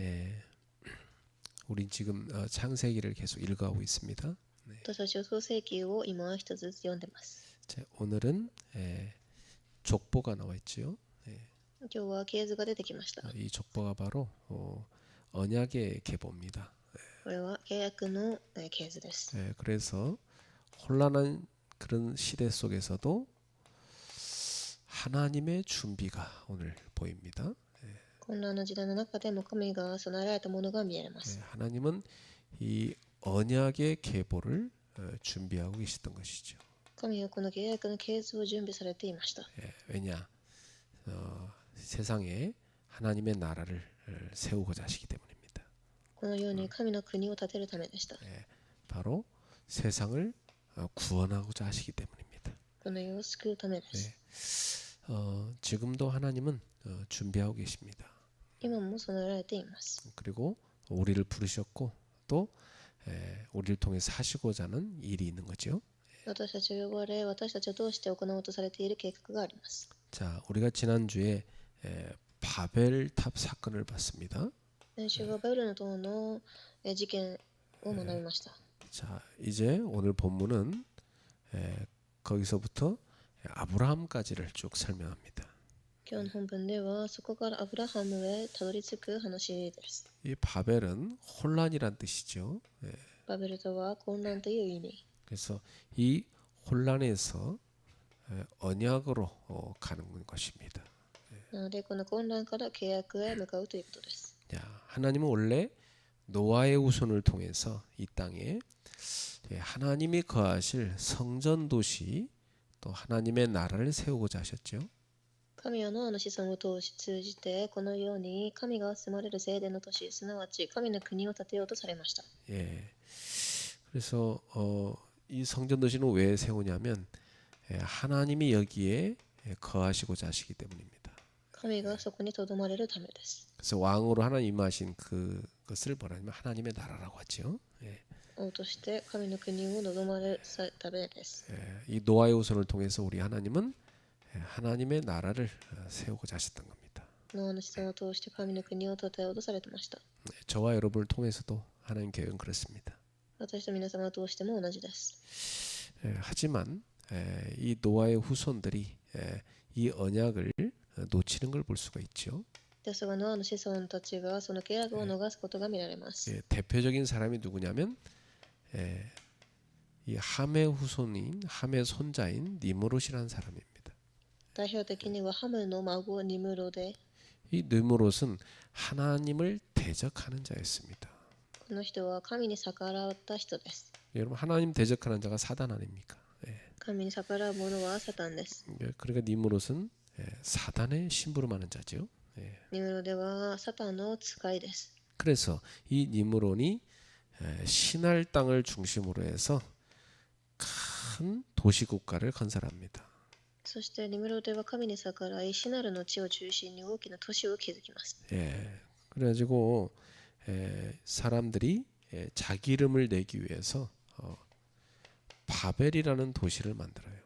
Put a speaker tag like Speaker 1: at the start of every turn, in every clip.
Speaker 1: 예, 우린 지금 창세기를 계속 읽어가고 있습니다.
Speaker 2: 私たちは創世記を今一つずつ読んでます。
Speaker 1: 자, 오늘은 족보가 나와 있지요.
Speaker 2: 今日は系図が出てきました。
Speaker 1: 이 족보가 바로 언약의 계보입니다.
Speaker 2: これは契約の系図です。
Speaker 1: 그래서 혼란한 그런 시대 속에서도 하나님의 준비가 오늘 보입니다.
Speaker 2: 混乱の時代の中でも神が備えられたものが見えます。
Speaker 1: 하나님은 이 언약의 계보를 준비하고 계셨던 것이죠.
Speaker 2: 神はこの契約の系図を準備されていました。
Speaker 1: 왜냐? 세상에 하나님의 나라를 세우고자 하시기 때문입니다.
Speaker 2: このように神の国を建てるためでした。
Speaker 1: 바로 세상을 구원하고자 하시기 때문입니다.
Speaker 2: この世を救うためです。
Speaker 1: 지금도 하나님은 준비하고 계십니다.
Speaker 2: 今も備えられています。
Speaker 1: 그리고 우리를 부르셨고 또 우리를 통해서 하시고자 하는 일이 있는 거죠.
Speaker 2: 私たちを呼ばれ、私たちを通して行おうとされている計画があります。
Speaker 1: 자, 우리가 지난주에 바벨탑 사건을 봤습니다.
Speaker 2: 先週はバベルの塔の事件を学びました。
Speaker 1: 자, 이제 오늘 본문은 거기서부터 아브라함까지를 쭉 설명합니다.
Speaker 2: 今日の本文ではそこからアブラハムへたどり着く話です。
Speaker 1: 이 바벨은 혼란이란 뜻이죠.
Speaker 2: バベルとは混乱という意味。
Speaker 1: 그래서 이 혼란에서 언약으로 가는 것입니다.
Speaker 2: なのでこの混乱から契約へ向かうということです。
Speaker 1: 자, 하나님은 원래 노아의 후손을 통해서 이 땅에 하나님이 거하실 성전 도시 또 하나님의 나라를 세우고자 하셨죠.
Speaker 2: 神はノアの子孫を通じてこのように神が住まれる聖殿の都市、すなわち神の国を建てようとされました。
Speaker 1: 예. 그래서 이 성전 도시는 왜 세우냐면 하나님이 여기에 거하시고자 하시기 때문입니다.
Speaker 2: 神がそこにとどまれるためです。
Speaker 1: 그래서 왕으로 하나님 임하신 그것을 뭐라냐면 하나님의 나라라고 하죠. 예.
Speaker 2: 王として神の国を望まれるためです。
Speaker 1: 이 노아의 후손을 통해서 우리 하나님은 하나님의 나라를 세우고자 하셨던 겁니다.
Speaker 2: ノアの子孫を通して神の国を建てようとされてました。
Speaker 1: 저와 여러분을 통해서도 하나님 계획은 그렇습니다.
Speaker 2: 私と皆様を通しても同じです。
Speaker 1: 하지만 이 노아의 후손들이 이 언약을 놓치는 걸 볼 수가 있죠.
Speaker 2: ですがノアの子孫たちがその契約を逃すことが見られます。
Speaker 1: 대표적인 사람이 누구냐면 이 함의 후손인 함의 손자인 니므롯이라는 사람입니다.
Speaker 2: 代表的にはハムの孫ニムロで、
Speaker 1: 이 니므롯은 하나님을 대적하는 자였습니다.
Speaker 2: この人は神に逆らった人です。
Speaker 1: 여러분 하나님 대적하는 자가 사단 아닙니까?
Speaker 2: 神に逆らう者はサタンです。
Speaker 1: 그러니까 니므롯은 사단의 심부름하는 자죠.
Speaker 2: ニムロではサタンの使いです。
Speaker 1: 그래서 이 니므롯이 신할 땅을 중심으로 해서 큰 도시국가를 건설합니다.
Speaker 2: そしてニムロでは神に逆らい、シナルの地を中心に大きな都市を築きます。
Speaker 1: 그래가지고 사람들이 자기 이름을 내기 위해서 바벨이라는 도시를 만들어요.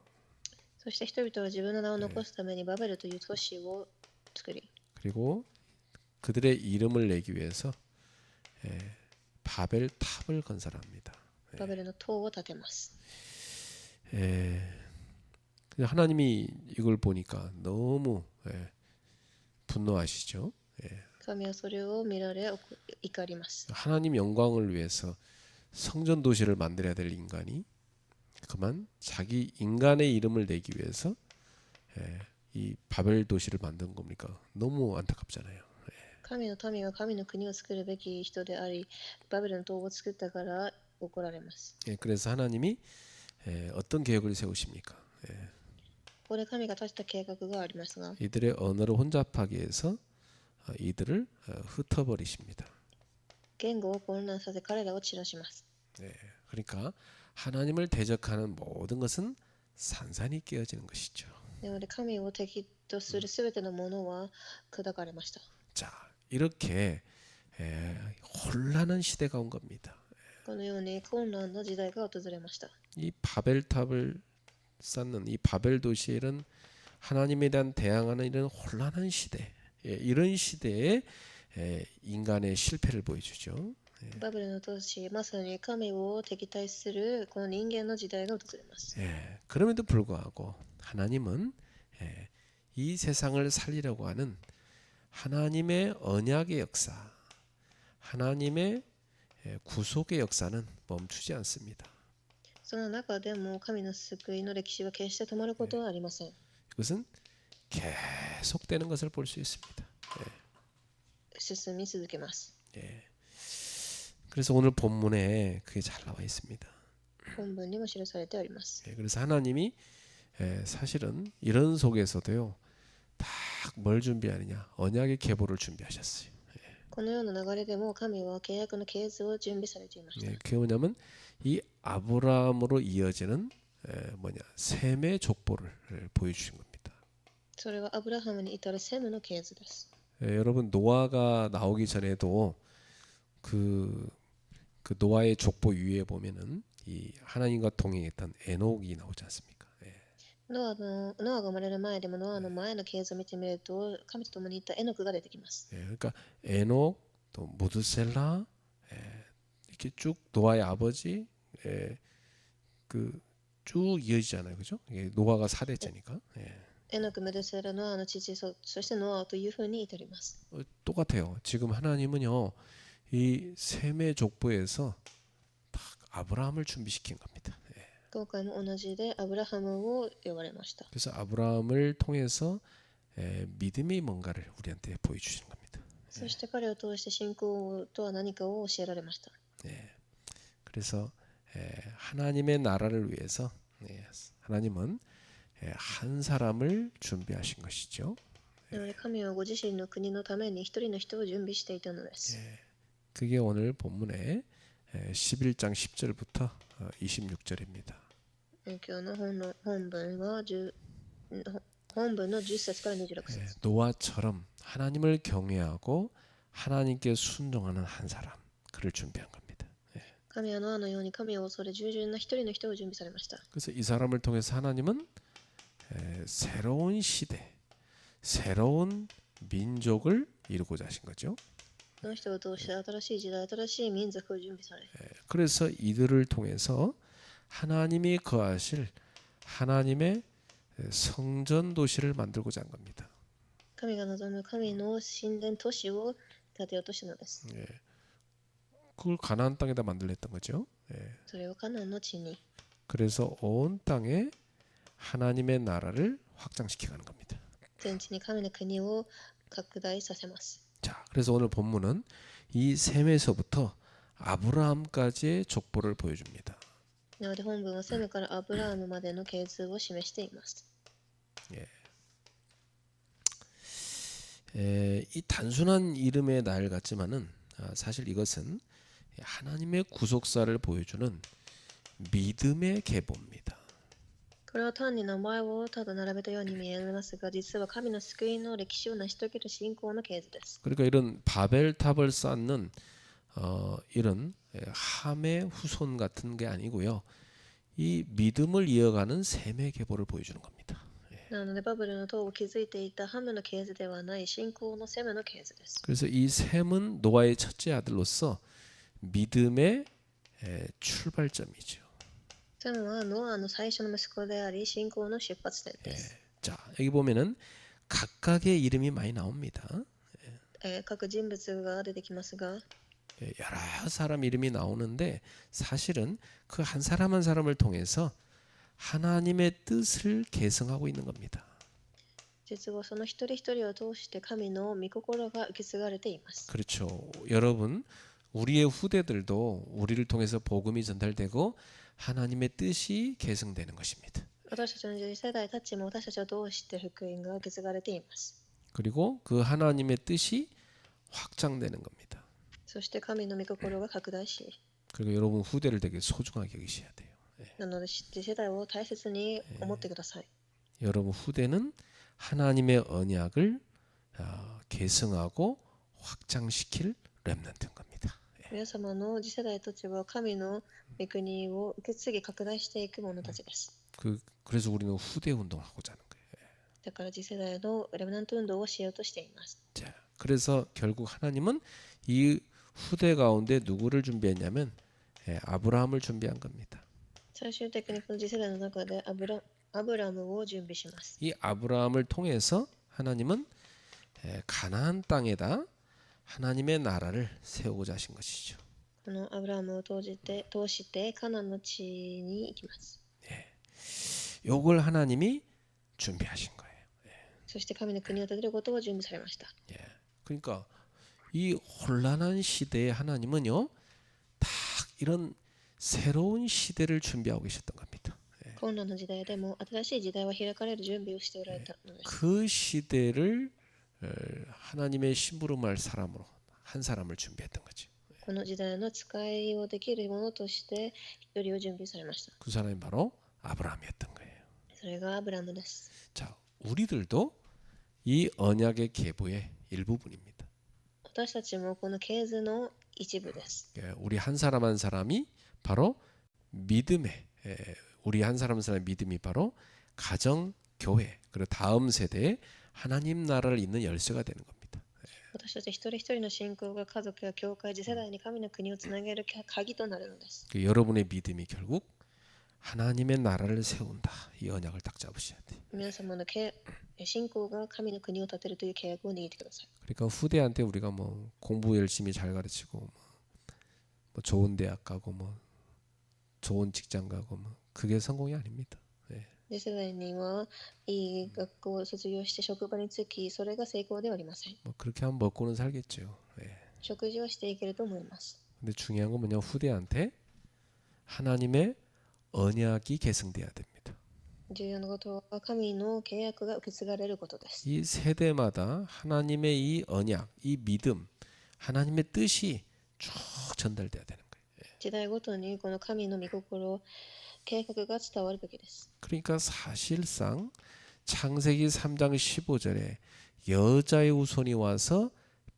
Speaker 2: そして人々は自分の名を残すためにバベルという都市を作り、
Speaker 1: 그리고 그들의 이름을 내기 위해서 바벨탑을 건설합니다.
Speaker 2: バベルの塔を建てます。
Speaker 1: 하나님이 이걸 보니까 너무 분노하시죠.
Speaker 2: 神はそれを見られ怒ります。
Speaker 1: 하나님 영광을 위해서 성전 도시를 만들어야 될 인간이 그만 자기 인간의 이름을 내기 위해서 이 바벨 도시를 만든 겁니까? 너무 안타깝잖아요.
Speaker 2: 神の民が神の国を作るべき人であり、バベルの塔を作ったから怒られます。
Speaker 1: 그래서 하나님이 어떤 계획을 세우십니까?
Speaker 2: ここで神が立てた計画がありますが、
Speaker 1: 이들의 언어를 혼잡하게 해서 이들을 흩어버리십니다.
Speaker 2: 言語を混乱させ彼らを散らします。
Speaker 1: 그러니까 하나님을 대적하는 모든 것은 산산이 깨어지는 것이죠.
Speaker 2: なので神を敵とするすべてのものは砕かれました。
Speaker 1: 자, 이렇게 혼란한 시대가 온 겁니다.
Speaker 2: このように混乱の時代が訪れました。
Speaker 1: 이 바벨탑을 쌓는 이 바벨 도시에 이런 하나님에 대한 대항하는 이런 혼란한 시대, 이런 시대에 인간의 실패를 보여주죠.
Speaker 2: バブルの都市、まさに神を敵対するこの人間の時代が訪れます。
Speaker 1: 그럼에도 불구하고 하나님은 이 세상을 살리려고 하는 하나님의 언약의 역사, 하나님의 구속의 역사는 멈추지 않습니다.
Speaker 2: その中でも神の救いの歴史は決して止まることはありません。
Speaker 1: 이것은 계속되는 것을 볼 수 있습니다.
Speaker 2: 進み続けます。
Speaker 1: 그래서 오늘 본문에 그게 잘 나와 있습니다.
Speaker 2: 本文にも記されております。
Speaker 1: 그래서 하나님이 사실은 이런 속에서도요, 딱 뭘 준비하느냐, 언약의 계보를 준비하셨어요.
Speaker 2: このような流れでも神は契約の系図を準備されていました。
Speaker 1: 그게 뭐냐면 이 아브라함으로 이어지는 셈의 족보를 보여주신 겁니다.
Speaker 2: それはアブラハムに至るセムの系図です。
Speaker 1: 여러분 노아가 나오기 전에도 그 노아의 족보 위에 보면은 이 하나님과 동행했던 에녹이 나오지 않습니까?
Speaker 2: ノアが生まれる前でもノアの前の系図を見てみると神と共にいたエノクが出てきます。
Speaker 1: 그러니까 에녹 또 무드셀라 이렇게 쭉 노아의 아버지 그 쭉 이어지잖아요, 그죠? 노아가 4대째니까.
Speaker 2: エノク、メドセラ、ノアの父、そしてノアというふうに至ります。
Speaker 1: 똑같아요. 지금 하나님은요 이 셈의 족보에서 딱 아브라함을 준비시킨 겁니다.
Speaker 2: 今回も同じでアブラハムを呼ばれました。
Speaker 1: 그래서 아브라함을 통해서 믿음이 뭔가를 우리한테 보여주시는 겁니다.
Speaker 2: そして彼を通して信仰とは何かを教えられました。
Speaker 1: 그래서 하나님의 나라를 위해서 하나님은 한 사람을 준비하신 것이죠.
Speaker 2: なので神はご自身の国のために一人の人を準備していたのです。
Speaker 1: 그게 오늘 본문의 11장 10절부터 26절입니다.
Speaker 2: 今日の本文は本文の10節から26節。
Speaker 1: 노아처럼 하나님을 경외하고 하나님께 순종하는 한 사람, 그를 준비한 겁니다.
Speaker 2: 神はノアのように神を恐れ従順な一人の人を準備されました。
Speaker 1: 그래서 이 사람을 통해서 하나님은 새로운 시대, 새로운 민족을 이루고자 하신 거죠.
Speaker 2: この人を通して新しい時代、新しい民族を準備され、
Speaker 1: 그래서 이들을 통해서 하나님이 거하실 하나님의 성전 도시를 만들고자 한 겁니다.
Speaker 2: 神が望む神の神殿都市を建てようとしたのです。
Speaker 1: 그걸 가나안 땅에다 만들랬던 거죠.
Speaker 2: それをカナンの地に、
Speaker 1: 그래서 온 땅에 하나님의 나라를 확장시켜가는 겁니다.
Speaker 2: 全地に神の国を拡大させます。
Speaker 1: 자, 그래서 오늘 본문은 이 셈에서부터 아브라함까지의 족보를 보여줍니다.
Speaker 2: なので本文はセムからアブラハムまでの系図を示しています。
Speaker 1: 이 단순한 이름의 날 같지만은 사실 이것은 하나님의 구속사를 보여주는 믿음의 계보입니다.
Speaker 2: これは単に名前をただ並べたように見えますが、実は神の救いの歴史を成し遂げる信仰の系図です。
Speaker 1: 그러니까 이런 바벨탑을 쌓는 이런 함의 후손 같은 게 아니고요. 이 믿음을 이어가는 셈의 계보를 보여주는 겁니다.
Speaker 2: なのでバブルの塔を築いていたハムの系図ではない信仰のセムの系図です。
Speaker 1: 그래서 이 셈은 노아의 첫째 아들로서 믿음의 출발점이죠.
Speaker 2: セムはノアの最初の息子であり、信仰の出発点です。
Speaker 1: 자, 여기 보면은 각각의 이름이 많이 나옵니다.
Speaker 2: 各人物が出てきますが、
Speaker 1: 여러 사람 이름이 나오는데 사실은 그 한 사람 한 사람을 통해서 하나님의 뜻을 계승하고 있는 겁니다.
Speaker 2: 実はその一人一人を通して神の御心が受け継がれています。
Speaker 1: 그렇죠. 여러분, 우리의 후대들도 우리를 통해서 복음이 전달되고 하나님의 뜻이 계승되는 것입니다.
Speaker 2: 私たちの次世代たちも私たちを通して福音が受け継がれています。
Speaker 1: 그리고 그 하나님의 뜻이 확장되는 겁니다.
Speaker 2: そして神の御心が拡大し、
Speaker 1: 그리고 여러분 후대를 되게 소중하게 여기셔야 돼요.
Speaker 2: なので次世代を大切に思ってください。
Speaker 1: 여러분 후대는 하나님의 언약을 계승하고 확장시킬 렘넌트인 겁니다.
Speaker 2: 皆様の次世代たちは神の御国を受け継ぎ拡大していく者たちです。
Speaker 1: 그래서 우리는 후대 운동을 하고자 하는 거예요.
Speaker 2: だから次世代のレムナント運動をしようとしています。
Speaker 1: 자, 그래서 결국 하나님은 이 후대 가운데 누구를 준비했냐면 아브라함을 준비한 겁니다.
Speaker 2: 最終的にこの次世代の中でアブラムを準備します。
Speaker 1: 이 아브라함을 통해서 하나님은 가나안 땅에다 하나님의 나라를 세우고자 하신 것이죠.
Speaker 2: このアブラムを通してカナンの地に行きます。
Speaker 1: 요걸 하나님이 준비하신 거예요.
Speaker 2: そして神の国を建てることを準備されました。
Speaker 1: 그러니까 이 혼란한 시대에 하나님은요, 딱 이런 새로운 시대를 준비하고 계셨던 겁니다.
Speaker 2: 困難な時代でも新しい時代は開かれる準備をしておられたのです。
Speaker 1: 그 시대를 하나님의 심부름할 사람으로 한 사람을 준비했던 거죠.
Speaker 2: この時代の使いをできるものとして一人を準備されました。
Speaker 1: 그 사람이 바로 아브라함이었던 거예요.
Speaker 2: それがアブラムです。
Speaker 1: 자, 우리들도 이 언약의 계보의 일부분입니다.
Speaker 2: 私たちもこの系図の一部です。
Speaker 1: 우리 한 사람 한 사람이 바로 믿음의 우리 한 사람 한 사람의 믿음이 바로 가정, 교회, 그리고 다음 세대에 하나님 나라를 잇는 열쇠가 되는 겁니다.
Speaker 2: 私たち一人一人の信仰が家族や教会、次世代に神の国をつなげる鍵となるのです。
Speaker 1: 여러분의 믿음이 결국 하나님의 나라를 세운다. 이 언약을 딱 잡으셔야 돼.
Speaker 2: 皆様の信仰が神の国を建てるという契約を握ってください。
Speaker 1: 그러니까 후대한테 우리가 뭐 공부 열심히 잘 가르치고 뭐 좋은 대학 가고 뭐 좋은 직장 가고 뭐 그게 성공이 아닙니다.
Speaker 2: 次世代にはいい学校を卒業して職場に就き、それが成功ではありません。
Speaker 1: 뭐 그렇게 하면 먹고는 살겠죠.
Speaker 2: 食事はしていけると思います。
Speaker 1: 근데 중요한 건 뭐냐, 후대한테 하나님의 언약이 계승돼야 됩니다.
Speaker 2: 重要なことは神の契約が受け継がれることです。
Speaker 1: 이 세대마다 하나님의 이 언약, 이 믿음, 하나님의 뜻이 쭉 전달돼야 되는 거예요.
Speaker 2: 時代ごとにこの神の御心、計画が伝わるべきです。
Speaker 1: 그러니까 사실상 창세기 3장 15절에 여자의 후손이 와서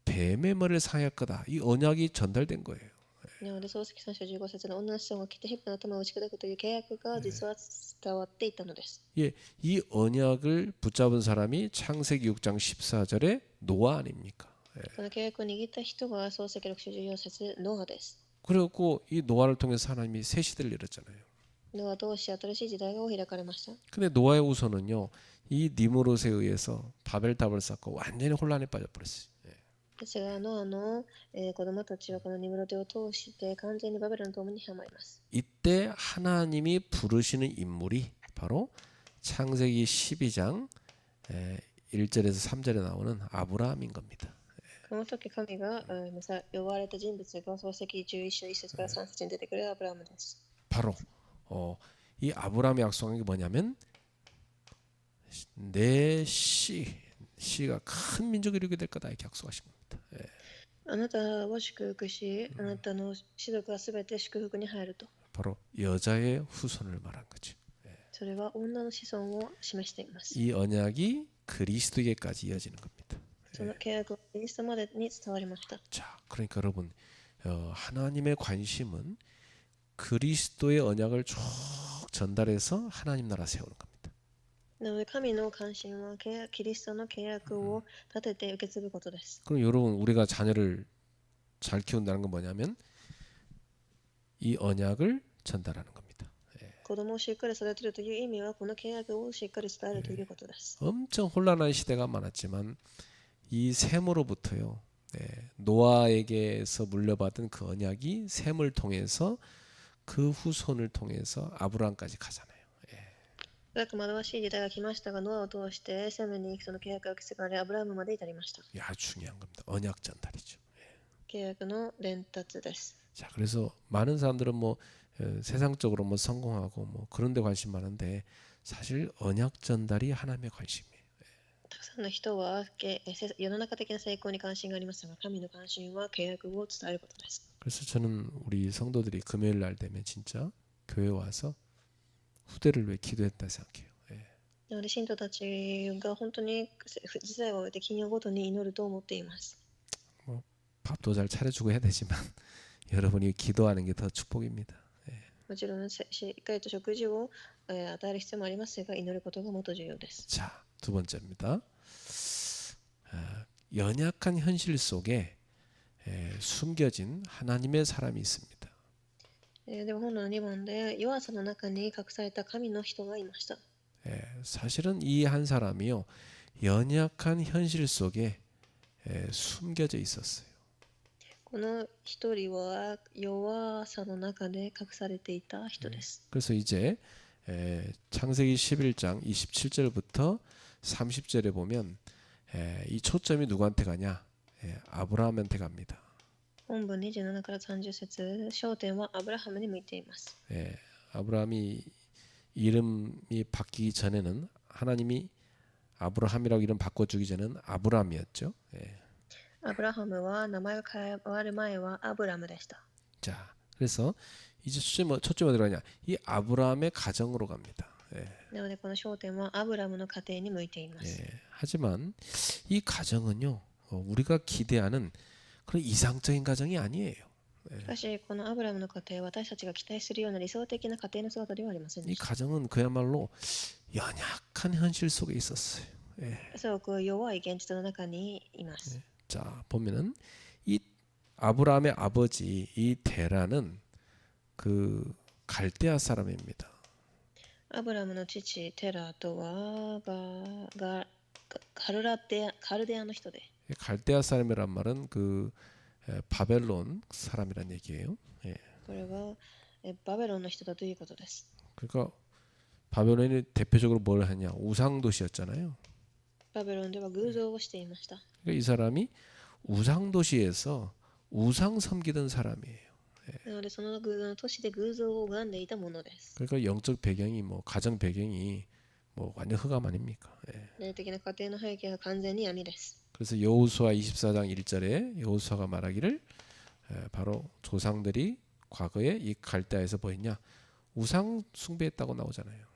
Speaker 1: 뱀의 머리를 상할 거다. 이 언약이 전달된 거예요.
Speaker 2: なので創世記3章15節の女の子孫が来て蛇の頭を打ち砕くという契約が実は伝わっていたのです。
Speaker 1: 예, 이 언약을 붙잡은 사람이 창세기 6장 14절에 노아 아닙니까?
Speaker 2: この契約を握った人が創世記6章14節ノアです。
Speaker 1: 그리고 이 노아를 통해서 하나님이 새 시대를 열었잖아요.
Speaker 2: ノアを通して新しい時代が開かれました。
Speaker 1: 근데 노아의 후손은요, 이 니무롯에 의해서 바벨탑을 쌓고 완전히 혼란에 빠져버렸어요.
Speaker 2: ですがノアの子供たちはこのニムロデを通して完全にバベルの塔にはまります。
Speaker 1: 이때 하나님이 부르시는 인물이 바로 창세기 12장 1절에서 3절에 나오는 아브라함인 겁니다.
Speaker 2: この時神が呼ばれた人物が創世記11章1節から3節に出てくるアブラムです。
Speaker 1: 바로 이 아브라함이 약속한 게 뭐냐면 내 씨가 큰 민족이 이루게 될 거다 이렇게 약속하신 겁니다.
Speaker 2: あなたを祝福し、あなたの子族はすべて祝福に入ると。
Speaker 1: 바로 여자의 후손을 말한 거죠.
Speaker 2: それは女の子孫を示しています。
Speaker 1: 이 언약이 그리스도에게까지 이어지는 겁니다.
Speaker 2: その契約はキリストまでに伝わりました。
Speaker 1: 자, 그러니까 여러분 하나님의 관심은 그리스도의 언약을 쭉 전달해서 하나님 나라 세우는 겁니다.
Speaker 2: なので神の関心はキリストの契約を立てて受け継ぐことです。
Speaker 1: 그럼 여러분 우리가 자녀를 잘 키운다는 건 뭐냐면 이 언약을 전달하는 겁니다.
Speaker 2: 子供をしっかり育てるという意味はこの契約をしっかり伝えるということです。
Speaker 1: 엄청 혼란한 시대가 많았지만 이 셈으로부터요, 노아에게서 물려받은 그 언약이 셈을 통해서 그 후손을 통해서 아브라함까지 가잖아요.
Speaker 2: 惑わしい時代が来ましたが、ノアを通してセムにその契約が受け継がれ、アブラハムまで至りました。
Speaker 1: 아주 중요한 겁니다. 언약 전달이죠.
Speaker 2: 契約の伝達です。
Speaker 1: 자, 그래서 많은 사람들은 뭐 세상적으로 뭐 성공하고 뭐 그런 데 관심 많은데 사실 언약 전달이 하나님의 관심이에요.
Speaker 2: たくさんの人は世の中的な成功に関心がありますが、神の関心は契約を伝えることです。
Speaker 1: 그래서 저는 우리 성도들이 금요일 날 되면 진짜 교회 와서 후대를 위해 기도했다 생각해요.
Speaker 2: なので信徒たちが本当に時代を終えて金曜ごとに祈ると思っています。
Speaker 1: 뭐 밥도 잘 차려주고 해야 되지만 여러분이 기도하는 게 더 축복입니다.
Speaker 2: もちろんしっかりと食事を与える必要もありますが、祈ることがもっと重要です。
Speaker 1: 자, 두 번째입니다. 연약한 현실 속에 숨겨진 하나님의 사람이 있습니다.
Speaker 2: でも本の2番で弱さの中に隠された神の人がいました。
Speaker 1: 사실은 이 한 사람이요 연약한 현실 속에 숨겨져 있었어요.
Speaker 2: この一人は弱さの中で隠されていた人です。
Speaker 1: 그래서 이제 창세기 11장 27절부터 30절에 보면 이 초점이 누구한테 가냐? 아브라함한테 갑니다.
Speaker 2: 本文27から30節、焦点はアブラハムに向いています。
Speaker 1: 아브라함이 이름이 바뀌기 전에는 하나님이 아브라함이라고 이름 바꿔주기 전에는 아브람이었죠.
Speaker 2: アブラハムは名前が変わる前はアブラムでした。
Speaker 1: 자, 그래서 이제 초점이 어디로 가냐? 이 아브라함의 가정으로 갑니다.
Speaker 2: なのでこの焦点はアブラムの家庭に向いています。
Speaker 1: 하지만 이 가정은요 우리가 기대하는 그런 이상적인 가정이 아니에요.
Speaker 2: しかしこのアブラムの家庭は私たちが期待するような理想的な家庭の姿ではありませんで
Speaker 1: 이
Speaker 2: した。
Speaker 1: 가정은 그야말로 연약한 현실 속에 있었어요.
Speaker 2: すごく弱い現実の中にいます。
Speaker 1: 자 보면은 이 아브라함의 아버지 이 데라는 그 갈대아 사람입니다.
Speaker 2: アブラムの父テラとはカルデアの人で、
Speaker 1: 갈대아 사람이란 말은 그 바벨론 사람이란 얘기예요.
Speaker 2: これはバベロンの人だということです。
Speaker 1: 그러니까 바벨론이 대표적으로 뭘 하냐? 우상 도시였잖아요.
Speaker 2: バベロンでは偶像をしていました。
Speaker 1: 그러니까 이 사람이 우상 도시에서 우상 섬기던 사람이에요.
Speaker 2: なのでその都市で偶像を拝んでいたものです。
Speaker 1: 그러니까 영적 배경이 뭐 가정 배경이 뭐 완전 흑암 아닙니까?
Speaker 2: 霊的な家庭の背景は完全に闇です。
Speaker 1: 그래서 여호수아 24장 1절에 여호수아가 말하기를 바로 조상들이 과거에 이 갈대아에서 뭐 했냐? 우상 숭배했다고 나오잖아요.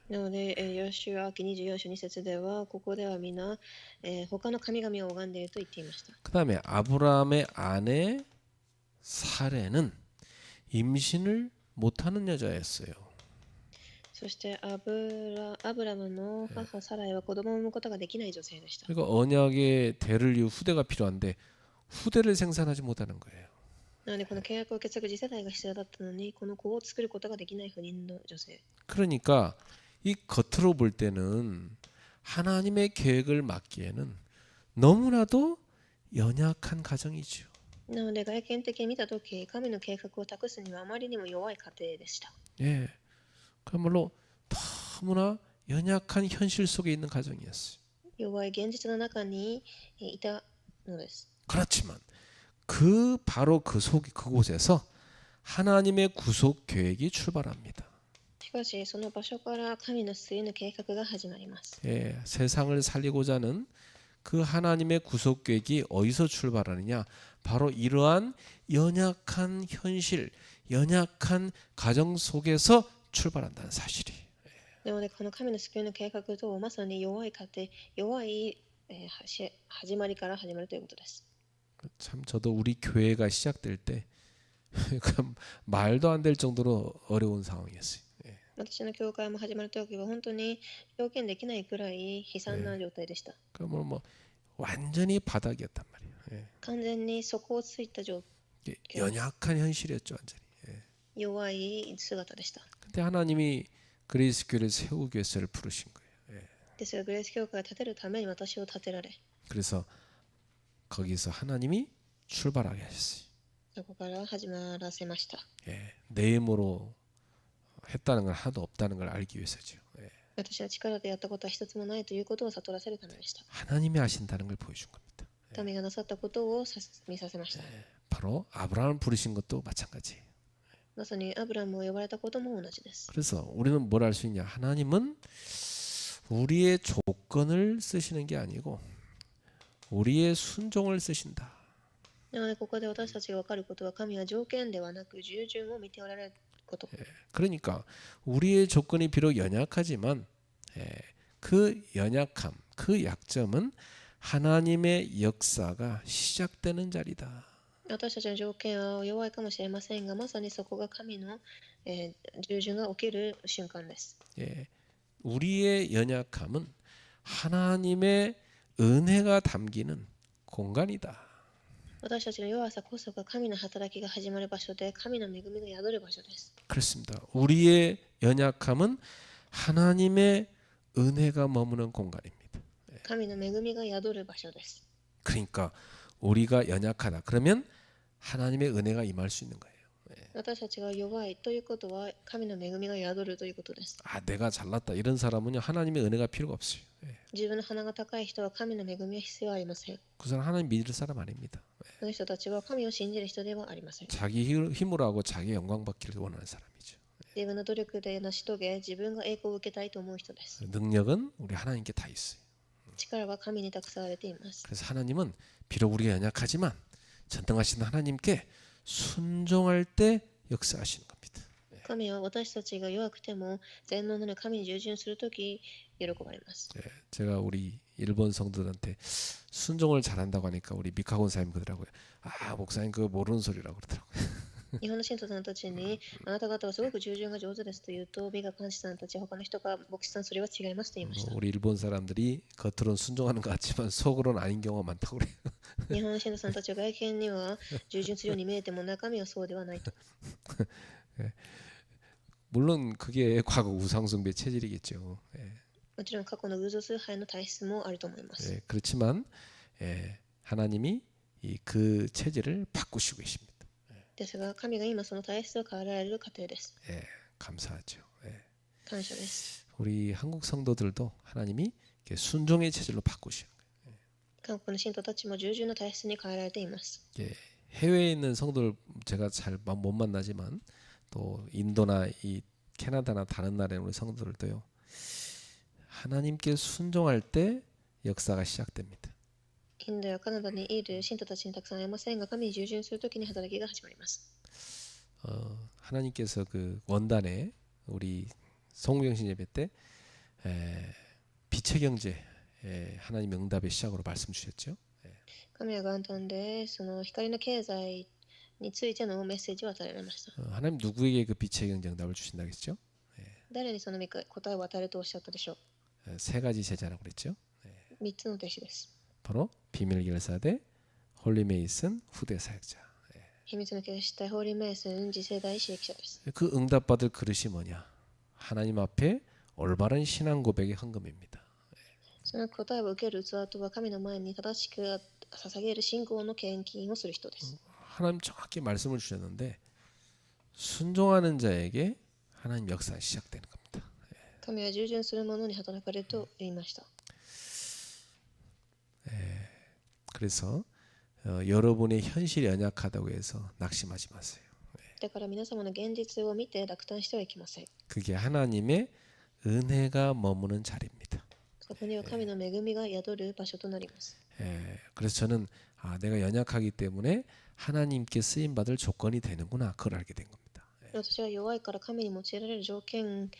Speaker 2: なので、ヨシュア記24章2節では、ここでは皆、他の神々を拝んでいると言っていました。
Speaker 1: 그다음에 아브라함의 아내 사레는 임신을 못하는 여자였어요.
Speaker 2: そしてアブラムの母サライは子供を産むことができない女性でした。
Speaker 1: 그러니까 언약의 대를 이후 후대가 필요한데 후대를 생산하지 못하는 거예요.
Speaker 2: なのでこの契約を受け継ぐ次世代が必要だったのに、この子を作ることができない不妊の女性。
Speaker 1: 그러니까 이 겉으로 볼 때는 하나님의 계획을 막기에는 너무나도 연약한 가정이죠.
Speaker 2: なので外見的に見たとき、神の計画を託すにはあまりにも弱い家庭でした。
Speaker 1: 예, 그야말로 너무나 연약한 현실 속에 있는 가정이었어요.
Speaker 2: 弱い現実の中にいたのです。
Speaker 1: 그렇지만 바로 그곳에서 하나님의 구속 계획이 출발합니다.
Speaker 2: しかしその場所から神の救いの計画が始まります。
Speaker 1: 예, 세상을 살리고자 하는 그 하나님의 구속 계획이 어디서 출발하느냐? 바로 이러한 연약한 현실, 연약한 가정 속에서 출발한다는 사실이.
Speaker 2: なのでこの神の救いの計画とまさに弱い家庭、弱い始まりから始まるということです。
Speaker 1: 참 저도 우리 교회가 시작될 때 말도 안 될 정도로 어려운 상황이었어요.
Speaker 2: 私の教会も始まるときは本当に表現できないくらい悲惨な状態でした。
Speaker 1: 그러면 뭐 완전히 바닥이었단 말이에요. 예.
Speaker 2: 完全に底をついた
Speaker 1: 연약한 현실이었죠, 완전히. 예.
Speaker 2: 弱い姿でした。
Speaker 1: 근데 하나님이 그레이스 교회를 세우기 위해서 저를 부르신 거예요. 예.
Speaker 2: ですがグレース教会を建てるために私を立てられ、
Speaker 1: 그래서 거기서 하나님이 출발하게 하셨어요.
Speaker 2: そこから始まらせました。
Speaker 1: 예. 내 힘으로 했다는 건 하나도 없다는 걸 알기 위해서죠. 예.
Speaker 2: 私は力でやったことは一つもないということを悟らせるためでした。
Speaker 1: 하나님이 하신다는 걸 보여준 겁니다.
Speaker 2: 神がなさったことを見させました。
Speaker 1: 바로 아브라함을 부르신 것도 마찬가지예요.
Speaker 2: まさにアブラムを呼ばれたことも同じです。
Speaker 1: 그래서 우리는 뭘 할 수 있냐? 하나님은 우리의 조건을 쓰시는 게 아니고 우리의 순종을 쓰신다.
Speaker 2: なのでここで私たちが分かることは、神は条件ではなく従順を見ておられること。
Speaker 1: 그러니까 우리의 조건이 비록 연약하지만 그 연약함, 그 약점은 하나님의 역사가 시작되는 자리다.
Speaker 2: 私たちの条件は弱いかもしれませんが、まさにそこが神の、従順が起きる瞬間です。
Speaker 1: 우리의 연약함은 하나님의 은혜가 담기는 공간이다.
Speaker 2: 私たちの弱さこそが神の働きが始まる場所で、神の恵みが宿る場所です。
Speaker 1: 그렇습니다. 우리의 연약함은 하나님의 은혜가 머무는 공간입니다.
Speaker 2: 神の恵みが宿る場所です。
Speaker 1: 그러니까 우리가 연약하다. 그러면 하나님의 은혜가 임할 수 있는 거예요.
Speaker 2: 私たちが弱いということは、神の恵みが宿るということです。
Speaker 1: 아, 내가 잘났다. 이런 사람은요, 하나님의 은혜가 필요가 없어요.
Speaker 2: 自分の鼻が高い人は神の恵みは必要ありません。
Speaker 1: 그 사람 하나님 믿을 사람 아닙니다.
Speaker 2: その人たちは神を信じる人ではありません。
Speaker 1: 자기 힘으로 하고 자기 영광 받기를 원하는 사람이죠.
Speaker 2: 自分の努力で成し遂げ、自分が栄光を受けたいと思う人です。
Speaker 1: 능력은 우리 하나님께 다 있어요.
Speaker 2: 力は神に託されています。
Speaker 1: 그래서 하나님은 비록 우리가 연약하지만 전능하신 하나님께 순종할 때 역사하시는 겁니다.
Speaker 2: 神は私たちが弱くても全能なる神に従順するとき喜ばれます。
Speaker 1: 제가 우리 일본 성도들한테 순종을 잘한다고 하니까 우리 미카곤 사님 그러더라고요. 아, 목사님 그거 모르는 소리라고 그러더라고요.
Speaker 2: 日本の信徒さんたちに、あなた方はすごく従順が上手ですと言うと、美学監視さんたち、他の人が牧師さん、それは違いますと言いました。
Speaker 1: 우리 일본 사람들이 겉으로는 순종하는 것 같지만 속으로는 아닌 경우가 많다고 그래요.
Speaker 2: 日本の信徒さんたちは外見には従順するように見えても中身はそうではないと。
Speaker 1: 물론 그게 과거 우상숭배 체질이겠죠.
Speaker 2: もちろん過去の偶像崇拝の体質もあると思います。
Speaker 1: 그렇지만 하나님이 그 체질을 바꾸시고 계십니다.
Speaker 2: ですが、神が今その体質を変えられる過程です。
Speaker 1: 감사하죠.
Speaker 2: 感謝です。
Speaker 1: 우리 한국 성도들도 하나님이 이렇게 순종의 체질로 바꾸시는 거예요.
Speaker 2: 韓国の信徒たちも従順の体質に変えられています。
Speaker 1: 해외에 있는 성도들 제가 잘 못 만나지만 또 인도나 이 캐나다나 다른 나라의 우리 성도들도요. 하나님께 순종할 때 역사가 시작됩니다.
Speaker 2: インドやカナダにいる信徒たちにたくさん会えませんが、神に従順するときに働きが始まります。
Speaker 1: 하나님께서 그 원단에 우리 성경신 예배 때 빛의 경제 하나님 응답의 시작으로 말씀 주셨죠.
Speaker 2: 神は元旦でその光の経済についてのメッセージを与えられました。
Speaker 1: 하나님 누구에게 그 빛의 경제 응답을 주신다고 했죠?
Speaker 2: 誰にその答えを与えるとおっしゃったでしょ
Speaker 1: 세 가지 제자라고 그랬죠.
Speaker 2: う。3つの弟子です。
Speaker 1: 바로 비밀 결사대, 홀리 메이슨, 후대 사역자.
Speaker 2: 秘密の決死ホーリーメイソン次世代刺激者です。
Speaker 1: 그 응답받을 그릇이 뭐냐? 하나님 앞에 올바른 신앙 고백의 헌금입니다.
Speaker 2: その答えを受ける器とは神の前に正しく捧げる信仰の献金をする人です。
Speaker 1: 하나님 정확히 말씀을 주셨는데 순종하는 자에게 하나님 역사 시작되는 겁니다.
Speaker 2: 神は従順する者に働かれると言いました。
Speaker 1: 그래서 여러분의 현실이 연약하다고 해서 낙심하지 마세요.
Speaker 2: だから皆様の現実を見て落胆してはいけません。
Speaker 1: 그게 하나님의 은혜가 머무는 자리입니다.
Speaker 2: そこには神の恵みが宿る場所となります。
Speaker 1: 그래서 저는 내가 연약하기 때문에 하나님께 쓰임 받을 조건이 되는구나 그걸 알게 된 겁니다.
Speaker 2: 私は弱いから神に用いられる条件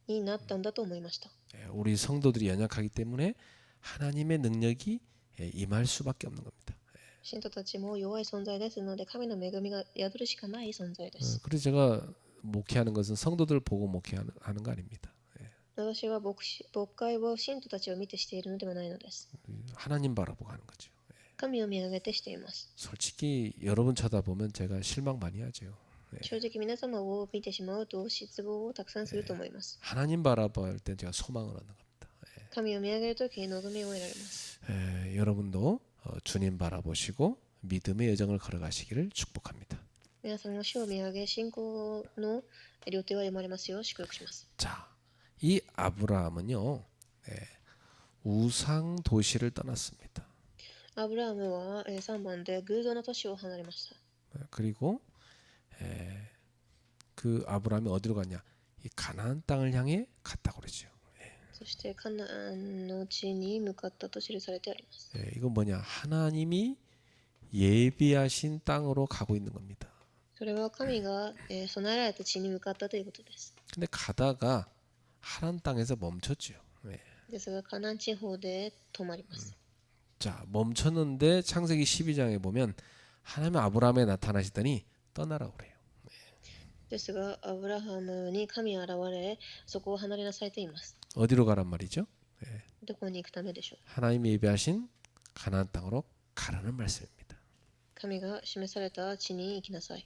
Speaker 2: になったんだと思いました。
Speaker 1: 우리 성도들이 연약하기 때문에 하나님의 능력이 임할 수밖에 없는 겁니다.
Speaker 2: 信徒たちも弱い存在ですので、神の恵みが宿るしかない存在です。
Speaker 1: 그래서 제가 목회하는 것은 성도들 보고 목회하는 거 아닙니다.
Speaker 2: 私は牧会を信徒たちを見てしているのではないのです。
Speaker 1: 하나님 바라보고 하는 거죠.
Speaker 2: 神を見上げてしています。
Speaker 1: 솔직히 여러분 쳐다보면 제가 실망 많이 하죠.
Speaker 2: 正直皆様を見てしまうと失望をたくさんすると思います。
Speaker 1: 하나님 바라볼 때 제가 소망을 얻는 겁니다.
Speaker 2: 神を見上げるときに望みを得られます。
Speaker 1: 여러분도 주님 바라보시고 믿음의 여정을 걸어가시기를 축복합니다.
Speaker 2: 皆さんが主を見上げ、信仰の両手を歩まれますよう祝福します。
Speaker 1: 자, 이 아브라함은요, 우상 도시를 떠났습니다.
Speaker 2: アブラハムは3番で偶像の都市を離れました。
Speaker 1: 그리고 그 아브라함이 어디로 갔냐? 이 가나안 땅을 향해 갔다고 그러죠.
Speaker 2: そしてカナンの地に向かったと記されてあります。
Speaker 1: 이건 뭐냐? 하나님이 예비하신 땅으로 가고 있는 겁니다.
Speaker 2: それは神が備えられた地に向かったということです。
Speaker 1: 근데 가다가 하란 땅에서 멈췄죠.
Speaker 2: ですがカナン地方で止まります。
Speaker 1: 자, 멈췄는데 창세기 12장에 보면 하나님 아브라함에 나타나시더니 떠나라고 그래요.
Speaker 2: ですがアブラハムに神は現れ、そこを離れなさいと言います。
Speaker 1: 어디로 가란 말이죠?
Speaker 2: どこに行くためでしょう。
Speaker 1: 하나님이 예비하신 가나안 땅으로 가라는 말씀입니다.
Speaker 2: 神が示された地に行きなさい。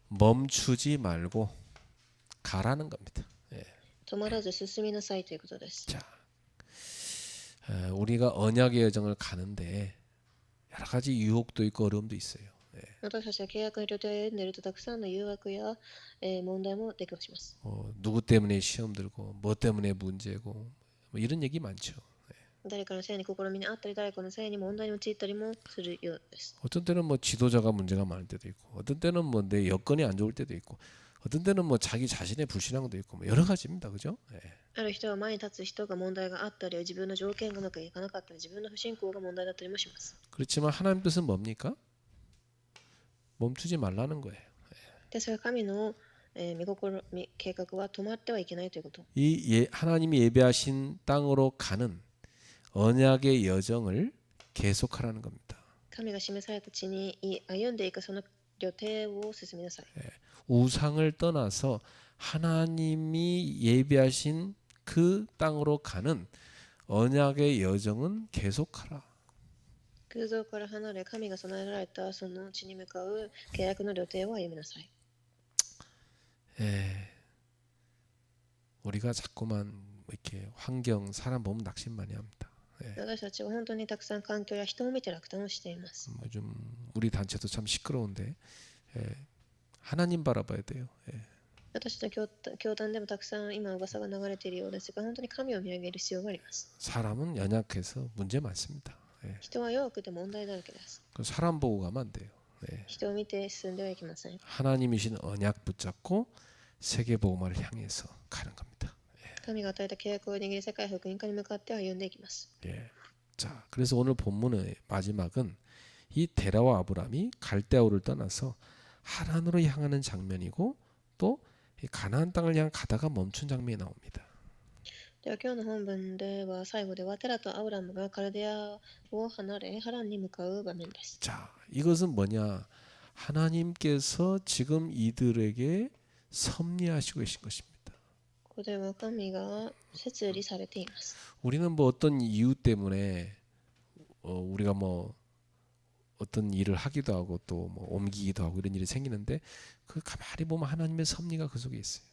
Speaker 1: 멈추지 말고 가라는 겁니다. 예.
Speaker 2: 止まらず進みなさいということです。
Speaker 1: 자, 우리가 언약의 여정을 가는데 여러 가지 유혹도 있고 어려움도 있어요. 예.
Speaker 2: 私たちは契約の旅程を歩んでいるとたくさんの誘惑や、問題も出てきます。
Speaker 1: 누구 때문에 시험 들고 뭐 때문에 문제고 뭐 이런 얘기 많죠.
Speaker 2: 誰かのせいに試みにあったり、誰かのせいに問題に陥ったりもするようです。
Speaker 1: 어떤 때는 뭐 지도자가 문제가 많을 때도 있고, 어떤 때는 뭐 내 여건이 안 좋을 때도 있고, 어떤 때는 뭐 자기 자신의 불신한 것도 있고, 뭐 여러 가지입니다, 그죠? 예.
Speaker 2: ある人は前に立つ人が問題があったり、自分の条件がうまくいかなかったり、自分の不信仰が問題だったりもします。
Speaker 1: 그렇지만 하나님 뜻은 뭡니까? 멈추지 말라는 거예요.
Speaker 2: ですが神の、計画は止まってはいけないということ。
Speaker 1: 하나님이 예배하신 땅으로 가는 언약의 여정을 계속하라는 겁니다.
Speaker 2: 神が示された地に歩んでいくその旅程を進みなさい。
Speaker 1: 우상을 떠나서 하나님이 예배하신 그 땅으로 가는 언약의 여정은 계속하라.
Speaker 2: 空洞から離れ、神が備えられたその地に向かう契約の旅程を歩みなさい。
Speaker 1: 우리가 자꾸만 이렇게 환경, 사람 보면 낙심 많이 합니다.
Speaker 2: 私たちは本当にたくさん環境や人を見て落胆をしています。
Speaker 1: 좀 우리 단체도 참 시끄러운데 하나님 바라봐야 돼요.
Speaker 2: 私たちの教団でもたくさん今噂が流れているようですが、本当に神を見上げる必要があります。
Speaker 1: 사람은 연약해서 문제 많습니다.
Speaker 2: 人は弱くて問題だらけです。
Speaker 1: 사람 보고 가면 안 돼요.
Speaker 2: 人を見て進んではいけません。
Speaker 1: 하나님이신 언약 붙잡고 세계 복음화를 향해서 가는 겁니다.
Speaker 2: 神が与えた契約を握り世界福音化に向かって歩んでいきます。
Speaker 1: 자, 그래서 오늘 본문의 마지막은 이 데라와 아브람이 갈대아우를 떠나서 하란으로 향하는 장면이고 또 이 가나안 땅을 향 가다가 멈춘 장면이 나옵니다.
Speaker 2: では今日の本文では最後ではテラとアブラムがカルデアを離れハランに向かう場面です。
Speaker 1: 자, 이것은 뭐냐? 하나님께서 지금 이들에게 섭리하시고 계신 것입니다.
Speaker 2: ここでは神が設理されています。
Speaker 1: 우리는 뭐 어떤 이유 때문에 우리가 뭐 어떤 일을 하기도 하고 또 뭐 옮기기도 하고 이런 일이 생기는데 그 가만히 보면 하나님의 섭리가 그 속에 있어요.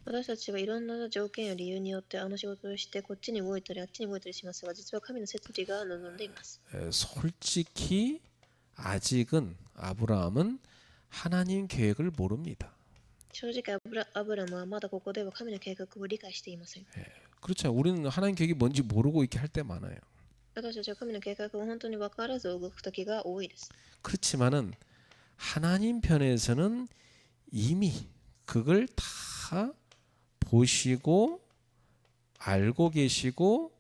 Speaker 2: 私たちはいろんな条件や理由によってあの仕事をしてこっちに動いたりあっちに動いたりしますが、実は神の設理が望んでいます。
Speaker 1: 솔직히 아직은 아브라함은 하나님 계획을 모릅니다.
Speaker 2: 正直アブラムはまだここでは神の計画を理解していません。
Speaker 1: 그렇죠. 우리는 하나님 계획이 뭔지 모르고 이렇게 할 때 많아요.
Speaker 2: 私たちは神の計画を本当に分からず動く時が多いです。
Speaker 1: 그렇지만은 하나님 편에서는 이미 그걸 다 보시고 알고 계시고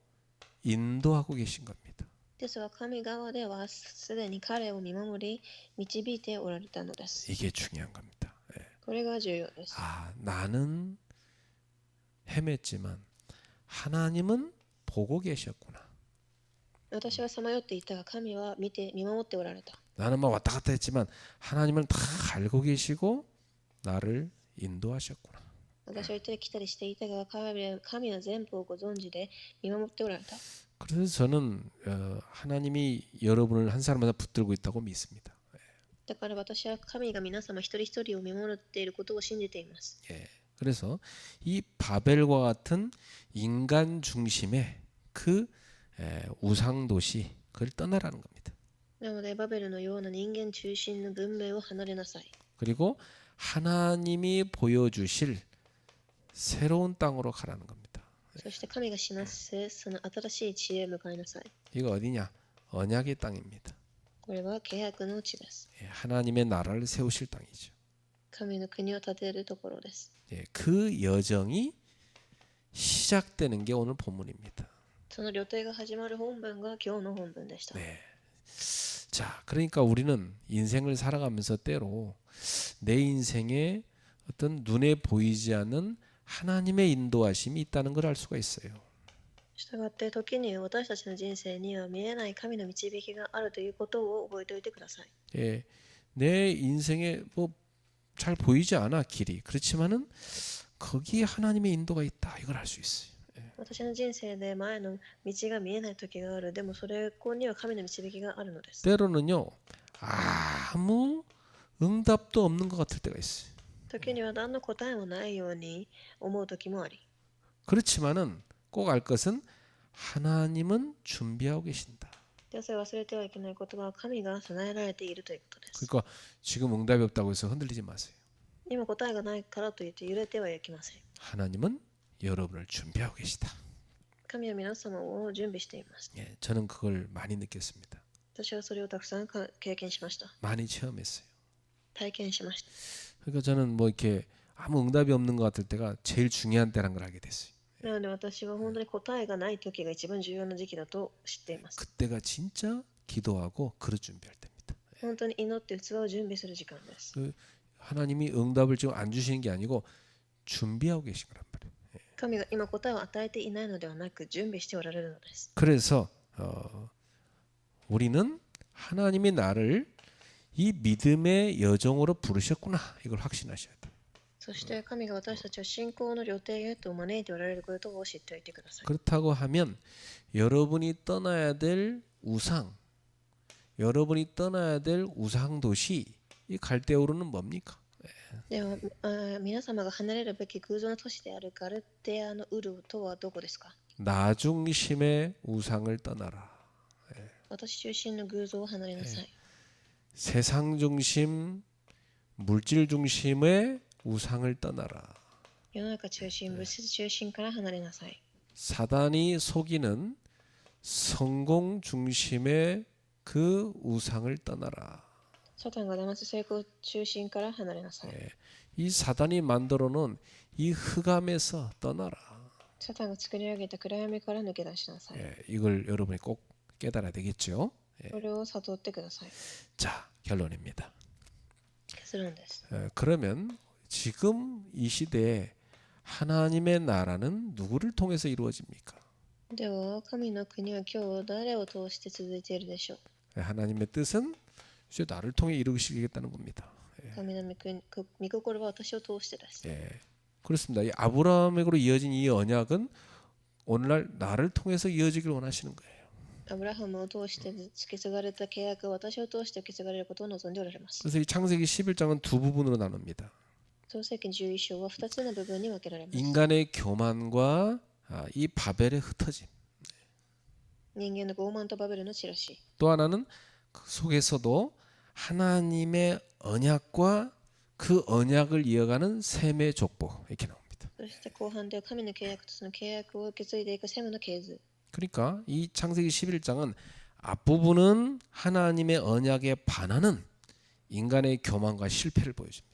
Speaker 1: 인도하고 계신 겁니다.
Speaker 2: ですが神側ではすでに彼を見守り導いておられたのです。
Speaker 1: 이게 중요한 겁니다.
Speaker 2: これが重要です。
Speaker 1: 나는 헤맸지만 하나님은 보고 계셨구나.
Speaker 2: 私はさまよっていたが神は見守っておられた。
Speaker 1: 나는 막 왔다 갔다 했지만 하나님은 다 알고 계시고 나를 인도하셨구나.
Speaker 2: 私は行ったり来たりしていたが神は全部をご存知で見守っておられた。
Speaker 1: 그래서 저는 하나님이 여러분을 한 사람마다 붙들고 있다고 믿습니다.
Speaker 2: だから私は神が皆様一人一人を見守っていることを信じています。
Speaker 1: 그래서 이 바벨과 같은 인간 중심의 그 우상 도시 그걸 떠나라는 겁니다.
Speaker 2: なのでバベルのような人間中心の文明を離れなさい。
Speaker 1: 그리고 하나님이 보여주실 새로운 땅으로 가라는 겁니다.
Speaker 2: そして神が示すその新しい地へ向かいなさい。
Speaker 1: 이거 어디냐? 언약의 땅입니다.
Speaker 2: これは契約の地です。
Speaker 1: 하나님의 나라를 세우실 땅이죠.
Speaker 2: 神の国を建てるところです。
Speaker 1: 그 여정이 시작되는 게 오늘 본문입니다.
Speaker 2: その旅程が始まる本文が今日の本文でした。
Speaker 1: 자, 그러니까 우리는 인생을 살아가면서 때로 내 인생에 어떤 눈에 보이지 않는 하나님의 인도하심이 있다는 걸 알 수가 있어요.
Speaker 2: したがって時に私たちの人生には見えない神の導きがあるということを覚えておいてください。
Speaker 1: 내 인생에 뭐 잘 보이지 않아 길이. 그렇지만은 거기에 하나님의 인도가 있다. 이걸 알 수 있어요.
Speaker 2: 私の人生で前の道が見えない時がある。でもそれこには神の導きがあるのです。
Speaker 1: 때로는요 아무 응답도 없는 것 같을 때가 있어요.
Speaker 2: 時には何の答えもないように思う時もあり。
Speaker 1: 그렇지만은 꼭 알 것은 하나님은 준비하고 계신다.
Speaker 2: でそれ忘れてはいけないことは神が備えられているということです。
Speaker 1: 그러니까 지금 응답이 없다고 해서 흔들리지 마세요.
Speaker 2: 今答えがないからといって揺れてはいけません。
Speaker 1: 하나님은 여러분을 준비하고 계시다.
Speaker 2: 神は皆様を準備しています。
Speaker 1: 예, 저는 그걸 많이 느꼈습니다.
Speaker 2: 私はそれをたくさん経験しました。
Speaker 1: 많이 체험했어요.
Speaker 2: 体験しました。
Speaker 1: 그러니까 저는 뭐 이렇게 아무 응답이 없는 것 같을 때가 제일 중요한 때란 걸 알게 됐어요.
Speaker 2: なので私は本当に答えがない時が一番重要な時期だと知っています。
Speaker 1: 그때가 진짜 기도하고 그릇 준비할 때입니다.
Speaker 2: 本当に祈って器を準備する時間です。
Speaker 1: 하나님이 응답을 지금 안 주시는 게 아니고 준비하고 계신 거란 말이에요.
Speaker 2: 神が今答えを与えていないのではなく準備しておられるのです。
Speaker 1: 그래서 우리는 하나님이 나를 이 믿음의 여정으로 부르셨구나 이걸 확신하셔야 돼요.
Speaker 2: そして神が私たちを信仰の旅程へと招いておられることを知っておいてください。
Speaker 1: 그렇다고 하면 여러분이 떠나야 될 우상, 여러분이 떠나야 될 우상 도시 이 갈대오르는 뭡니까?
Speaker 2: では皆様が離れるべき空想の都市であるガルテアのウルとはどこですか？
Speaker 1: 나 중심의 우상을 떠나라.
Speaker 2: 私中心の偶像を離れなさい。
Speaker 1: 세상 중심, 물질 중심의 우상을 떠나라.
Speaker 2: 世の中中心、物質中心から離れなさい。
Speaker 1: 사단이 속이는 성공 중심의 그 우상을 떠나라.
Speaker 2: サタンが騙す成功中心から離れなさい。
Speaker 1: 이 사단이 만들어 놓은 이 흑암에서 떠나라.
Speaker 2: サタンが作り上げた暗闇から抜け出しなさい。
Speaker 1: 이걸 여러분이 꼭 깨달아야 되겠죠.
Speaker 2: これを悟ってください。
Speaker 1: 자, 결론입니다.
Speaker 2: 結論です。
Speaker 1: 그러면 지금 이 시대에 하나님의 나라는 누구를 통해서 이루어집니까?
Speaker 2: では、神の国は今日誰を通して続いているでしょう？
Speaker 1: 하나님의 뜻은 이제 나를 통해 이루시겠다는 겁니다.
Speaker 2: 神の御心は私を通してです。
Speaker 1: 그렇습니다. 이 아브라함으로 이어진 이 언약은 오늘날 나를 통해서 이어지길 원하시는 거예요.
Speaker 2: アブラハムを通して受け継がれた契約は私を通して受け継がれることを望んでおられます。
Speaker 1: 그래서 이 창세기 11장은 두 부분으로 나눕니다.
Speaker 2: 創世記11章は2つの部分に分けられます。
Speaker 1: 인간의 교만과 이 바벨의 흩어짐.
Speaker 2: 人間の傲慢とバベルのチラシ。
Speaker 1: 또 하나는 그 속에서도 하나님의 언약과 그 언약을 이어가는 셈의 족보 이렇게 나옵니다.
Speaker 2: そして後半では神の契約とその契約を受け継いでいくセムの系図。
Speaker 1: 그러니까 이 창세기 11장은 앞부분은 하나님의 언약에 반하는 인간의 교만과 실패를 보여줍니다.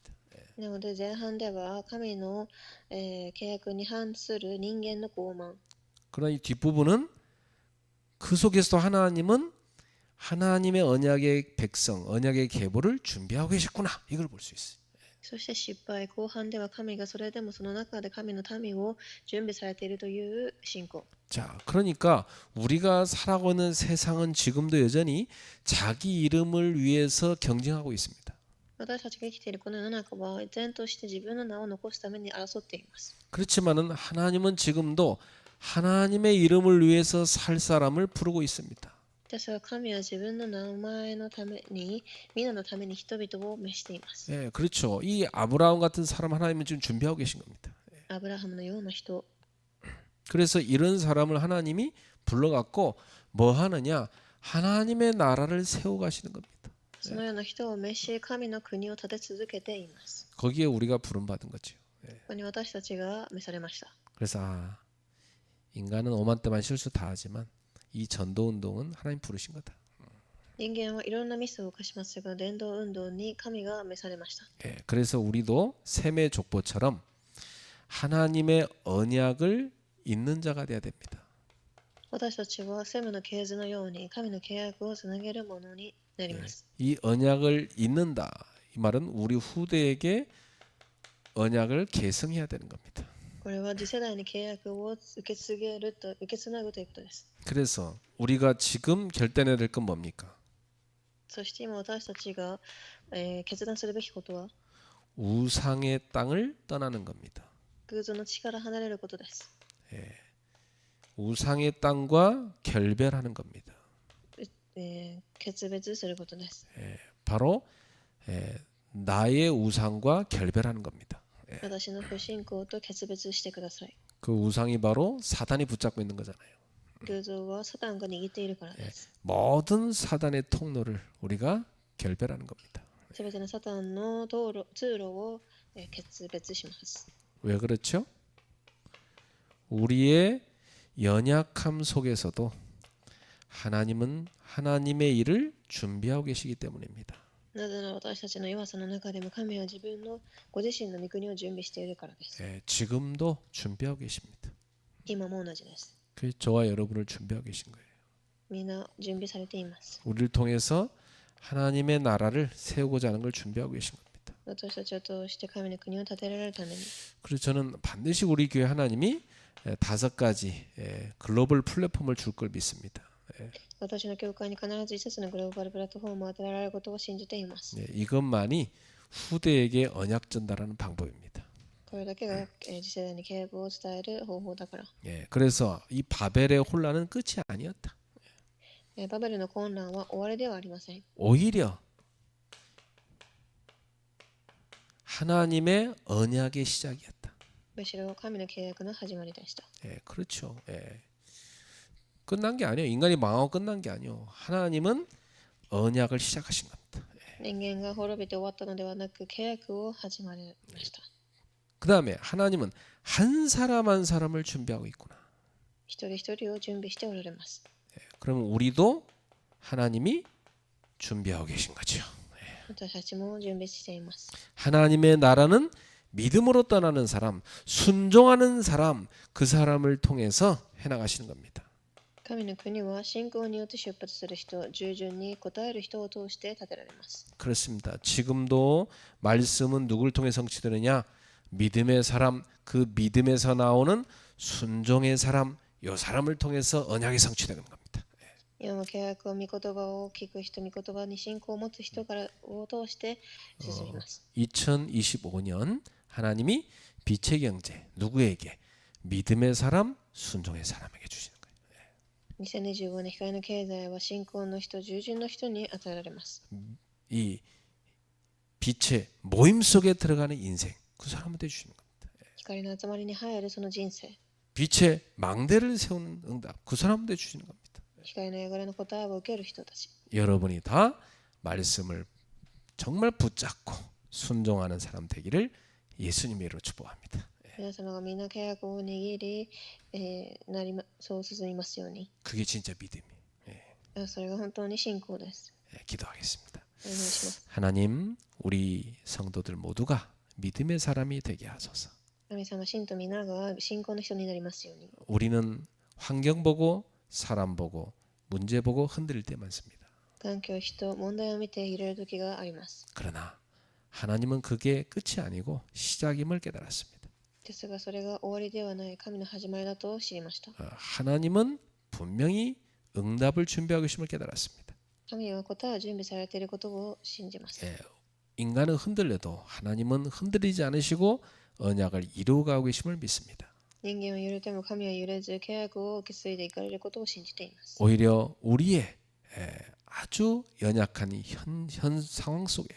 Speaker 2: なので前半では神の、契約に反する人間の傲慢。
Speaker 1: 그러나 이 뒷부분은 그 속에서도 하나님은 하나님의 언약의 백성, 언약의 계보를 준비하고 계셨구나 이걸 볼 수 있어요.
Speaker 2: そして失敗。後半では神がそれでもその中で神の民を準備されているという信仰。
Speaker 1: 자, 그러니까 우리가 살아가고 있는 세상은 지금도 여전히 자기 이름을 위해서 경쟁하고 있습니다.
Speaker 2: 私たちが生きているこの世の中は依然として自分の名を残すために争っています。
Speaker 1: 그렇지만은 하나님은 지금도 하나님의 이름을 위해서 살 사람을 부르고 있습니다.
Speaker 2: ですが神は自分の名前のために、皆のために人々を召しています。
Speaker 1: 예, 그렇죠. 이 아브라함 같은 사람 하나님은 지금 준비하고 계신 겁니다.
Speaker 2: アブラハムのような人。
Speaker 1: 그래서 이런 사람을 하나님이 불러갖고 뭐 하느냐? 하나님의 나라를 세워 가시는 겁니다.
Speaker 2: そのような人を召し、神の国を立て続けています。
Speaker 1: 거기에 우리가 부름받은 거죠.
Speaker 2: ここに私たちが召されました。
Speaker 1: 그래서 인간은 오만 때만 실수 다 하지만 이 전도 운동은 하나님 부르신 거다.
Speaker 2: 人間はいろんなミスを犯しますが、伝道運動に神が召されました。
Speaker 1: 예, 그래서 우리도 셈의 족보처럼 하나님의 언약을 잇는 자가 돼야 됩니다.
Speaker 2: 私たちはセムの系図のように神の契約をつなげるものになります。
Speaker 1: 이 언약을 잇는다. 이 말은 우리 후대에게 언약을 계승해야 되는 겁니다.
Speaker 2: これは次世代に契約を受け継ぐということです。
Speaker 1: 그래서 우리가 지금 결단해야 될 건 뭡니까?
Speaker 2: そして今私たちが、決断するべきことは
Speaker 1: 우상의 땅을 떠나는 겁니다.
Speaker 2: 偶像の地から離れることです。
Speaker 1: 우상의 땅과 결별하는 겁니다.
Speaker 2: 決別することです。
Speaker 1: 바로 나의 우상과 결별하는 겁니다.
Speaker 2: 私の不信仰と決別してください。
Speaker 1: 그 우상이 바로 사단이 붙잡고 있는 거잖아요.
Speaker 2: 偶像はサタンが握っているからです。
Speaker 1: 모든 사단의 통로를 우리가 결별하는 겁니다.
Speaker 2: すべてのサタンの通路を決別します。
Speaker 1: 왜 그렇죠? 우리의 연약함 속에서도 하나님은 하나님의 일을 준비하고 계시기 때문입니다.
Speaker 2: なぜなら私たちの弱さの中でも神は自分のご自身の御国を準備しているからです。
Speaker 1: 지금도 준비하고 계십니다.
Speaker 2: 今も同じです。
Speaker 1: 그 저와 여러분을 준비하고 계신 거예요.
Speaker 2: みんな準備されています。
Speaker 1: 우리를 통해서 하나님의 나라를 세우고자 하는 걸 준비하고 계신 겁니다.
Speaker 2: 私たちを通して神の国を建てられるために。
Speaker 1: 그래서 저는 반드시 우리 교회 하나님이 5가지 글로벌 플랫폼을 줄 걸 믿습니다.
Speaker 2: 私の教会に必ず5つのグローバルプラットフォームを与えられることを信じています。
Speaker 1: 이것만이 후대에게 언약 전달하는 방법입니다.
Speaker 2: これだけが次世代に敬語を伝える方法だから。
Speaker 1: 그래서 이 바벨의 혼란은 끝이 아니었다.
Speaker 2: バベルの混乱は終わりではありません。
Speaker 1: 오히려 하나님의 언약의 시작이었다.
Speaker 2: むしろ神の契約の始まりでした。
Speaker 1: 그렇죠. 끝난 게 아니에요. 인간이 망하고 끝난 게 아니에요. 하나님은 언약을 시작하신 겁니다.
Speaker 2: 人間が滅びて終わったのではなく契約を始まりました。
Speaker 1: 그 다음에 하나님은 한 사람 한 사람을 준비하고 있구나.
Speaker 2: 一人一人を準備しておられます。
Speaker 1: 그러면 우리도 하나님이 준비하고 계신 거죠.
Speaker 2: 私たちも準備しています。
Speaker 1: 하나님의 나라는 믿음으로 떠나는 사람, 순종하는 사람, 그 사람을 통해서 해나가시는 겁니다.
Speaker 2: 神の国は信仰によって出発する人、従順に応える人を通して建てられます。
Speaker 1: 그렇습니다. 지금도 말씀은 누구를 통해 성취되느냐? 믿음의 사람, 그 믿음에서 나오는 순종의 사람, 이 사람을 통해서 언약이 성취되는 겁니다.
Speaker 2: 今も契約を御言葉を聞く人、御言葉に信仰を持つ人からを通して進みます。
Speaker 1: 2025년 하나님이 빛의 경제 누구에게? 믿음의 사람, 순종의 사람에게 주시는 거예요.
Speaker 2: 2025年光の経済は信仰の人、従順の人に与えられます。
Speaker 1: 이 빛의 모임 속에 들어가는 인생, 그 사람한테 주시는 겁니다.
Speaker 2: 光の集まりに入るその人生、
Speaker 1: 빛의 망대를 세우는 응답, 그 사람한테 주시는 겁니다.
Speaker 2: 光の汚れの答えを受ける人たち。
Speaker 1: 여러분이 다 말씀을 정말 붙잡고 순종하는 사람 되기를 예수님의 이름으로 축복합니다.
Speaker 2: 皆様がみんな契約を握り、そう進みますように。
Speaker 1: 그게 진짜 믿음이에요.
Speaker 2: それが本当に信仰です。
Speaker 1: 기도하겠습니다.
Speaker 2: お願いします。
Speaker 1: 하나님, 우리 성도들 모두가 믿음의 사람이 되게 하소서.
Speaker 2: 神様、信と皆が信仰の人になりますように。
Speaker 1: 우리는 환경 보고 사람 보고 문제 보고 흔들릴 때 많습니다.
Speaker 2: 環境、人、問題を見て揺れる時があります。
Speaker 1: 그러나 하나님은 그게 끝이 아니고 시작임을 깨달았습니다.
Speaker 2: ですがそれが終わりではない神の始まりだと知りました。
Speaker 1: 하나님은 분명히 응답을 준비하고 계심을 깨달았습니다.
Speaker 2: 神は答えを準備されていることを信じます。
Speaker 1: 인간은 흔들려도 하나님은 흔들리지 않으시고 언약을 이루어가고 계심을 믿습니다.
Speaker 2: 人間は揺れても神は揺れず契約を受け継いでいかれることを信じています。
Speaker 1: 오히려 우리의 아주 연약한 현 상황 속에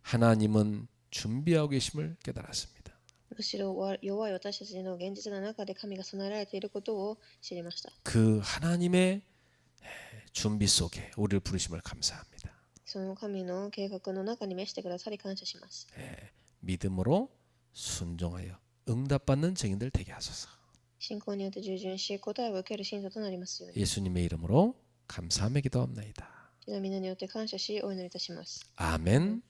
Speaker 1: 하나님은 준비하고 계심을 깨달았습니다.
Speaker 2: むしろ弱い私たちの現実の中で神が備えられていることを知りました。
Speaker 1: 그 하나님의 준비 속에 우리를 부르심을 감사합니다.
Speaker 2: その神の計画の中に召してくださり感謝します。
Speaker 1: 믿음으로 순종하여 응답받는 증인들 되게 하소서.
Speaker 2: 信仰によって従順し答えを受ける信徒となりますように。
Speaker 1: 예수님의 이름으로 감사하며 기도합나이다.
Speaker 2: 皆によって感謝しお祈りいたします。
Speaker 1: 아멘.